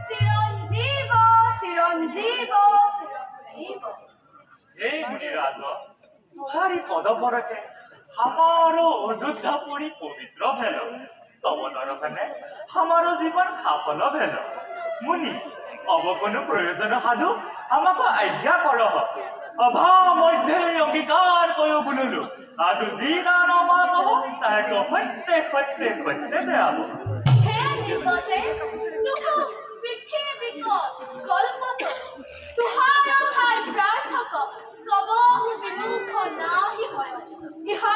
চিরঞ্জীব চিরঞ্জীব চিরঞ্জীব हे मुनिराज तुहारी पदपरके हमारो अयोध्यापुरी पवित्र भेल तब दर्शने हमारो जीवन सफल भेल मुनि अब कोनो प्रयोजन साधु हमको आज्ञा करह अभा मध्य अंगीकार करो बुलुलु आज जी गान मात ताको सत्य सत्य सत्य देआब হে নিপতে তুকু পৃথিবীক কল্পত তুহার ঠাই প্রার্থক কবহু বিমুখ নাহি হয় ইহা